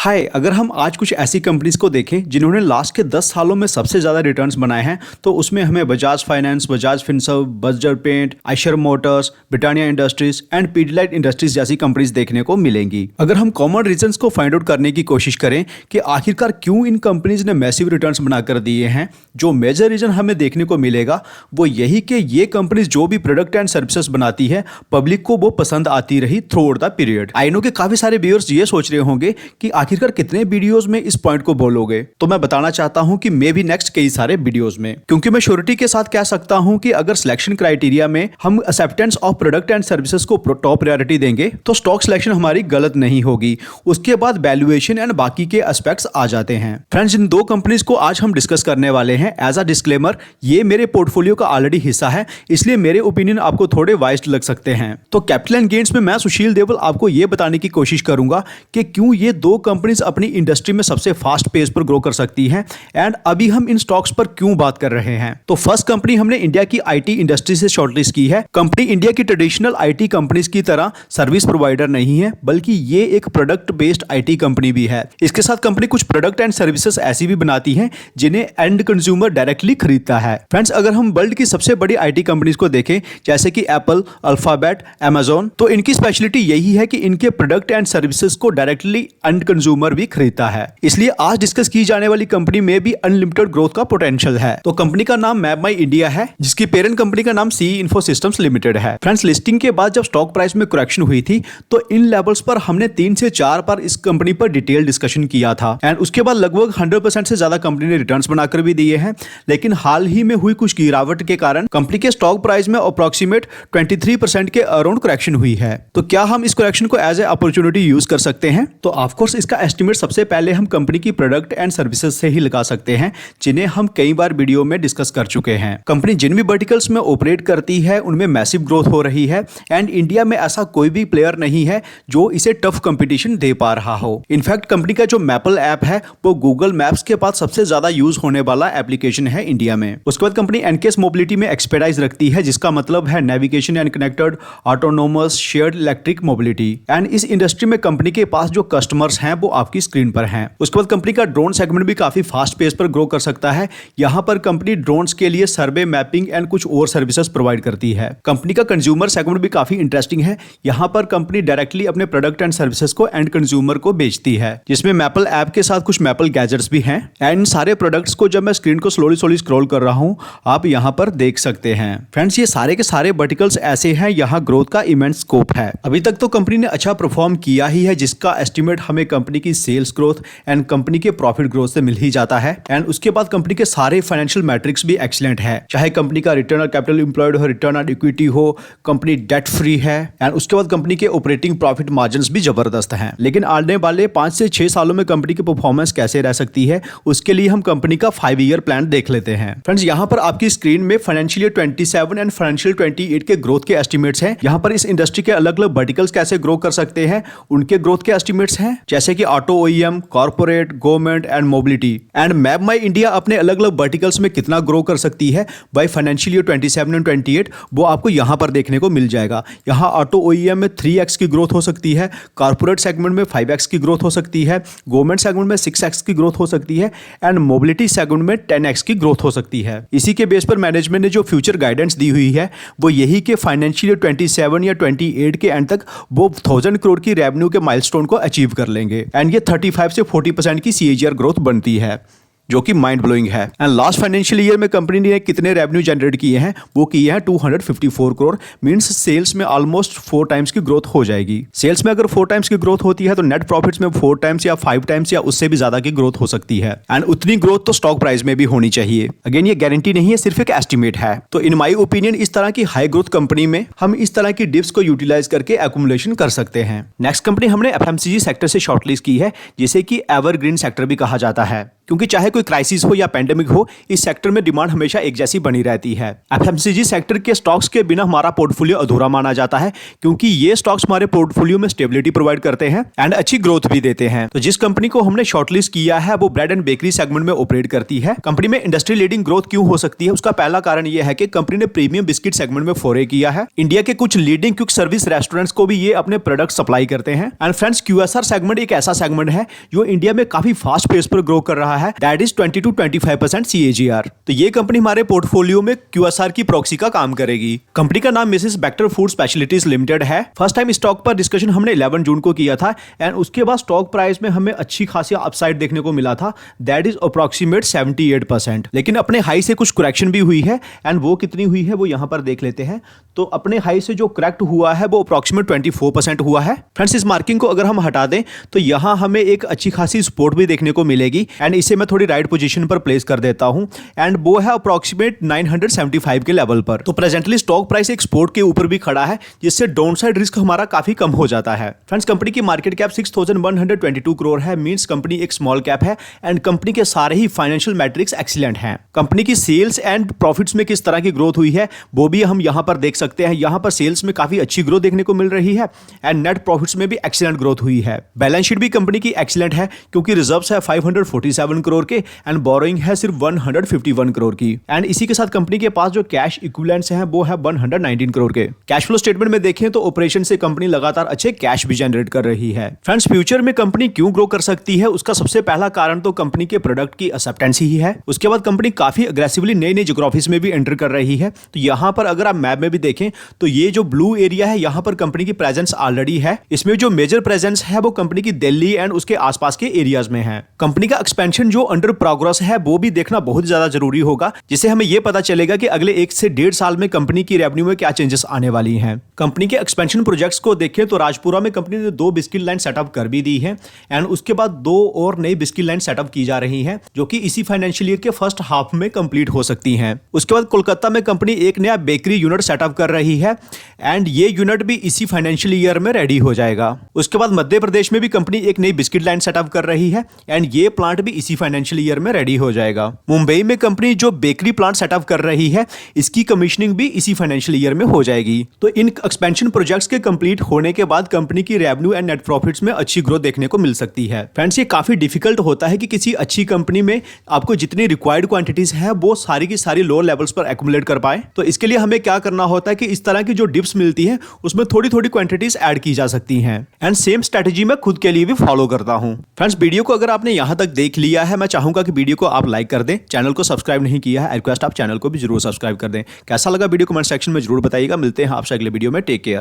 हाय, अगर हम आज कुछ ऐसी कंपनीज को देखें जिन्होंने लास्ट के 10 सालों में सबसे ज़्यादा रिटर्न्स बनाए हैं, तो उसमें हमें Bajaj finance, Bajaj Finserv, Berger paint, Eicher motors, Britannia industries and Pidilite industries जैसी कंपनीज देखने को मिलेंगी। अगर हम कॉमन रीजंस को फाइंड आउट करने की कोशिश करें कि आखिरकार क्यों इन कंपनीज ने मैसिव रिटर्न्स बनाकर दिए हैं, जो मेजर रीजन हमें देखने को मिलेगा वो यही कि ये कंपनीज जो भी प्रोडक्ट एंड सर्विसेज बनाती है, पब्लिक को वो पसंद आती रही through out the period. I know कि काफी सारे व्यूअर्स ये सोच रहे होंगे कि आखिरकार कितने वीडियोस में इस पॉइंट को बोलोगे, तो मैं बताना चाहता हूं कि मे बी नेक्स्ट कई सारे वीडियोस में, क्योंकि मैं श्योरिटी के साथ कह सकता हूं कि अगर सिलेक्शन क्राइटेरिया में हम acceptance of product and services को टॉप प्रायोरिटी देंगे तो स्टॉक सिलेक्शन हमारी गलत नहीं होगी। उसके बाद वैल्यूएशन एंड बाकी के एस्पेक्ट्स आ जाते हैं। फ्रेंड्स, इन दो कंपनीज को आज हम डिस्कस करने वाले हैं। एज अ डिस्क्लेमर, ये मेरे पोर्टफोलियो का ऑलरेडी हिस्सा है, इसलिए मेरे ओपिनियन आपको थोड़े वाइज्ड लग सकते हैं। तो कैपिटल एंड गेन्स में मैं सुशील देवल आपको ये बताने की कोशिश करूंगा कि क्यों ये दो कंपनीज अपनी इंडस्ट्री में सबसे फास्ट पेस पर ग्रो कर सकती हैं एंड अभी हम इन स्टॉक्स पर क्यों बात कर रहे हैं। तो फर्स्ट कंपनी हमने इंडिया की आईटी इंडस्ट्री से शॉर्टलिस्ट की है। कंपनी इंडिया की ट्रेडिशनल आईटी कंपनीज की तरह सर्विस प्रोवाइडर नहीं है, बल्कि ये एक प्रोडक्ट बेस्ड आईटी कंपनी भी है। इसके साथ कंपनी कुछ प्रोडक्ट एंड सर्विसेज ऐसी भी बनाती है जिन्हें एंड कंज्यूमर डायरेक्टली खरीदता है। फ्रेंड्स, अगर हम वर्ल्ड की सबसे बड़ी आईटी कंपनीज को देखें, जैसे कि एप्पल, अल्फाबेट, अमेजॉन, तो इनकी स्पेशलिटी यही है कि इनके प्रोडक्ट एंड सर्विसेज को डायरेक्टली एंड कंज्यूमर भी खरीदता है। इसलिए आज डिस्कस की जाने वाली कंपनी में भी अनलिमिटेड ग्रोथ का पोटेंशियल है। तो कंपनी का नाम मैपमाई इंडिया है, जिसकी पेरेंट कंपनी का नाम सीई इन्फो सिस्टम्स लिमिटेड है। फ्रेंड्स, लिस्टिंग के बाद जब स्टॉक प्राइस में करेक्शन हुई थी तो इन लेवल्स पर हमने 3 से 4 बार इस कंपनी पर डिटेल डिस्कशन किया था एंड उसके बाद लगभग 100% से ज्यादा कंपनी ने रिटर्न्स बनाकर भी दिए हैं। लेकिन हाल ही में हुई कुछ गिरावट के कारण कंपनी के स्टॉक प्राइस में अप्रोक्सीमेट 23% के अराउंड करेक्शन हुई है। तो क्या हम इस करेक्शन को एज ए अपॉर्चुनिटी यूज कर सकते हैं? तो ऑफकोर्स इसका एस्टिमेट सबसे पहले हम कंपनी की प्रोडक्ट एंड सर्विसेज से ही लगा सकते हैं, जिन्हें हम कई बार वीडियो में डिस्कस कर चुके हैं। कंपनी जिन भी वर्टिकल्स में ऑपरेट करती है उनमें मैसिव ग्रोथ हो रही है एंड इंडिया में ऐसा कोई भी प्लेयर नहीं है जो इसे टफ कंपटीशन दे पा रहा हो। इनफैक्ट कंपनी का जो मैपल ऐप है वो गूगल मैप्स के बाद सबसे ज्यादा यूज होने वाला एप्लीकेशन है इंडिया में। उसके बाद कंपनी एनकेएस मोबिलिटी में एक्सपर्टाइज रखती है, जिसका मतलब है navigation and connected autonomous shared electric mobility. And इस इंडस्ट्री में कंपनी के पास जो कस्टमर्स हैं वो आपकी स्क्रीन पर हैं। उसके बाद कंपनी का ड्रोन सेगमेंट भी काफी फास्ट पेस पर ग्रो कर सकता है। यहां पर कंपनी ड्रोन्स के लिए सर्वे, मैपिंग एंड कुछ और सर्विसेज प्रोवाइड करती है। कंपनी का कंज्यूमर सेगमेंट भी काफी इंटरेस्टिंग है। यहां पर कंपनी डायरेक्टली अपने प्रोडक्ट एंड सर्विसेज को एंड कंज्यूमर को बेचती है, जिसमें मैपल ऐप के साथ कुछ मैपल गैजेट्स भी हैं। एंड सारे प्रोडक्ट्स को जब मैं स्क्रीन को स्लोली स्क्रॉल कर रहा हूं, आप यहां पर देख सकते हैं। फ्रेंड्स, ये सारे के सारे वर्टिकल्स ऐसे हैं, यहां ग्रोथ का इमेंस स्कोप है। अभी तक तो कंपनी ने अच्छा परफॉर्म किया ही है, जिसका एस्टिमेट हमें कंपनी की सेल्स ग्रोथ एंड कंपनी के प्रॉफिट ग्रोथ से मिल ही जाता है। एंड उसके बाद कंपनी के सारे फाइनेंशियल मैट्रिक्स भी एक्सीलेंट है, चाहे कंपनी का रिटर्न ऑन कैपिटल एम्प्लॉयड हो, रिटर्न ऑन इक्विटी हो, कंपनी डेट फ्री है। एंड उसके बाद कंपनी के ऑपरेटिंग प्रॉफिट मार्जिन्स भी जबरदस्त हैं। लेकिन आने वाले 5 से 6 सालों में कंपनी की परफॉर्मेंस कैसे रह सकती है, उसके लिए हम कंपनी का 5 ईयर प्लान देख लेते हैं। फ्रेंड्स, यहाँ पर आपकी स्क्रीन में फाइनेंशियल ईयर 27 एंड फाइनेंशियल 28 के ग्रोथ के एस्टिमेट्स हैं। यहाँ पर इस इंडस्ट्री के अलग अलग वर्टिकल्स कैसे ग्रो कर सकते हैं, उनके ग्रोथ के एस्टिमेट्स हैं, जैसे कि auto OEM, corporate, government and mobility. And map my India अपने अलग अलग वर्टिकल्स में कितना ग्रो कर सकती है बाय फाइनेंशियल ईयर 27 एंड 28, वो आपको यहां पर देखने को मिल जाएगा। यहां ऑटो ओईएम में 3x की ग्रोथ हो सकती है, कॉर्पोरेट सेगमेंट में 5x की ग्रोथ हो सकती है, गवर्नमेंट सेगमेंट में 6x की ग्रोथ हो सकती है एंड मोबिलिटी सेगमेंट में 10x की ग्रोथ हो सकती है। इसी के बेस पर मैनेजमेंट ने जो फ्यूचर गाइडेंस दी हुई है वो यही कि फाइनेंशियल ईयर 27 या 28 के एंड तक वो 1000 करोड़ की रेवेन्यू के माइलस्टोन को अचीव कर लेंगे। एंड ये 35 से 40% की CAGR ग्रोथ बनती है, जो कि माइंड ब्लोइंग है। एंड लास्ट फाइनेंशियल ईयर में कंपनी ने कितने रेवेन्यू जनरेट किए हैं, वो किए हैं 254 करोड़। मींस सेल्स में ऑलमोस्ट 4 टाइम्स की ग्रोथ हो जाएगी। सेल्स में अगर 4 टाइम्स की ग्रोथ होती है तो नेट प्रॉफिट्स में 4 टाइम्स या 5 टाइम्स या उससे भी ज्यादा की ग्रोथ हो सकती है। एंड उतनी ग्रोथ तो स्टॉक प्राइस में भी होनी चाहिए। अगेन, ये गारंटी नहीं है, सिर्फ एक एस्टिमेट है। तो इन माई ओपिनियन इस तरह की हाई ग्रोथ कंपनी में हम इस तरह की डिप्स को यूटिलाइज करके एक्यूमुलेशन कर सकते हैं। नेक्स्ट कंपनी हमने FMCG सेक्टर से शॉर्टलिस्ट की है, जिसे कि एवरग्रीन सेक्टर भी कहा जाता है। क्योंकि चाहे कोई क्राइसिस हो या पेंडेमिक हो, इस सेक्टर में डिमांड हमेशा एक जैसी बनी रहती है। एफएमसीजी सेक्टर के स्टॉक्स के बिना हमारा पोर्टफोलियो अधूरा माना जाता है, क्योंकि ये स्टॉक्स हमारे पोर्टफोलियो में स्टेबिलिटी प्रोवाइड करते हैं एंड अच्छी ग्रोथ भी देते हैं। तो जिस कंपनी को हमने शॉर्टलिस्ट किया है वो ब्रेड एंड बेकरी सेगमेंट में ऑपरेट करती है। कंपनी में इंडस्ट्री लीडिंग ग्रोथ क्यों हो सकती है, उसका पहला कारण यह है कि कंपनी ने प्रीमियम बिस्किट सेगमेंट में फोरे किया है। इंडिया के कुछ लीडिंग क्विक सर्विस रेस्टोरेंट्स को भी ये अपने प्रोडक्ट सप्लाई करते हैं। एंड फ्रेंड्स, क्यूएसआर सेगमेंट एक ऐसा सेगमेंट है जो इंडिया में काफी फास्ट पेस पर ग्रो कर रहा है, दैट इज 20 to 25% CAGR। तो ये कंपनी हमारे पोर्टफोलियो में क्यूएसआर की प्रॉक्सी का काम करेगी। कंपनी का नाम Mrs Bector food specialities limited है। फर्स्ट टाइम स्टॉक पर डिस्कशन हमने 11 जून को किया था एंड उसके बाद स्टॉक प्राइस में हमें अच्छी खासी अपसाइड देखने को मिला था, दैट इज अप्रोक्सीमेट 78%। लेकिन अपने हाई से कुछ करेक्शन भी हुई है एंड वो कितनी हुई है वो यहां पर देख लेते हैं। तो अपने हाई से जो करेक्ट हुआ है वो अप्रोक्सीमेट 24% हुआ है। फ्रेंड्स, इस मार्किंग को अगर हम हटा दें तो यहां हमें एक अच्छी खासी सपोर्ट भी देखने को मिलेगी एंड इसे मैं थोड़ी राइट पोजीशन पर प्लेस कर देता हूं एंड वो है अप्रोक्सीमेट 975 के लेवल पर। तो प्रेजेंटली स्टॉक प्राइस एक सपोर्ट के ऊपर भी खड़ा है, जिससे डाउनसाइड रिस्क हमारा काफी कम हो जाता है। फ्रेंड्स, कंपनी की मार्केट कैप 6122 करोड़ है, मींस कंपनी एक स्मॉल कैप है एंड कंपनी के सारे ही फाइनेंशियल मैट्रिक्स एक्सीलेंट हैं। कंपनी की सेल्स एंड प्रॉफिट्स में किस तरह की ग्रोथ हुई है वो भी हम यहां पर देख सकते हैं। यहां पर सेल्स में काफी अच्छी ग्रोथ देखने को मिल रही है एंड नेट प्रॉफिट्स में भी एक्सीलेंट ग्रोथ हुई है। बैलेंस शीट भी कंपनी की एक्सीलेंट है, क्योंकि रिजर्व्स है 547 करोड़ के एंड बोरोइंग है सिर्फ 151 करोड़ की एंड इसी के साथ कंपनी के पास जो कैश इक्विवेलेंट्स हैं वो है 119 करोड़ के। कैश फ्लो स्टेटमेंट में देखें तो ऑपरेशन से कंपनी लगातार अच्छे कैश भी जनरेट कर रही है। फ्रेंड्स, फ्यूचर में कंपनी क्यों ग्रो कर सकती है, उसका सबसे पहला कारण तो कंपनी के प्रोडक्ट की एक्सेप्टेंस ही है। उसके बाद कंपनी काफी अग्रेसिवली नई नई ज्योग्राफीज में भी एंटर कर रही है। तो यहां पर अगर आप मैप में भी देखें तो ये जो ब्लू एरिया है यहां पर कंपनी की प्रेजेंस ऑलरेडी है। इसमें जो मेजर प्रेजेंस है वो कंपनी की दिल्ली एंड उसके आसपास के एरियाज में है। कंपनी का एक्सपेंशन जो अंडर प्रोग्रेस है वो भी देखना बहुत ज्यादा जरूरी होगा, जिससे हमें यह पता चलेगा कि अगले 1 से 1.5 साल में कंपनी की रेवेन्यू में क्या चेंजेस आने वाली हैं। कंपनी के एक्सपेंशन प्रोजेक्ट्स को देखें तो राजपुरा में कंपनी ने 2 बिस्किट लाइन सेटअप कर भी दी है एंड उसके बाद 2 और नई बिस्किट लाइन सेटअप की जा रही हैं, जो कि इसी फाइनेंशियल ईयर के फर्स्ट हाफ में कंप्लीट हो सकती हैं। उसके बाद कोलकाता में कंपनी एक नया बेकरी यूनिट सेटअप कर रही है एंड ये यूनिट भी इसी फाइनेंशियल ईयर में रेडी हो जाएगा। उसके बाद मध्य प्रदेश में भी कंपनी एक नई बिस्किट लाइन सेटअप कर रही है एंड ये प्लांट भी इसी फाइनेंशियल ईयर में रेडी हो जाएगा। मुंबई में कंपनी जो बेकरी प्लांट सेटअप कर रही है इसकी कमीशनिंग भी इसी फाइनेंशियल ईयर में हो जाएगी। तो इन एक्सपेंशन प्रोजेक्ट्स के कंप्लीट होने के बाद कंपनी की रेवेन्यू एंड नेट प्रॉफिट्स में अच्छी ग्रोथ देखने को मिल सकती है। फ्रेंड्स, ये काफी डिफिकल्ट होता है कि किसी अच्छी कंपनी में आपको जितनी रिक्वायर्ड क्वांटिटीज है वो सारी की सारी लोअर लेवल्स पर एक्युमुलेट कर पाए। तो इसके लिए हमें क्या करना होता है कि इस तरह की जो डिप्स मिलती है उसमें थोड़ी थोड़ी क्वांटिटीज ऐड की जा सकती हैं एंड सेम स्ट्रेटजी मैं खुद के लिए भी फॉलो करता हूं। फ्रेंड्स, वीडियो को अगर आपने यहां तक देख लिया है, मैं चाहूंगा कि वीडियो को आप लाइक कर दें। चैनल को सब्सक्राइब नहीं किया है, रिक्वेस्ट आप चैनल को भी जरूर सब्सक्राइब कर दें। कैसा लगा वीडियो कमेंट सेक्शन में जरूर बताइएगा। मिलते हैं आपसे अगले वीडियो में। Take care.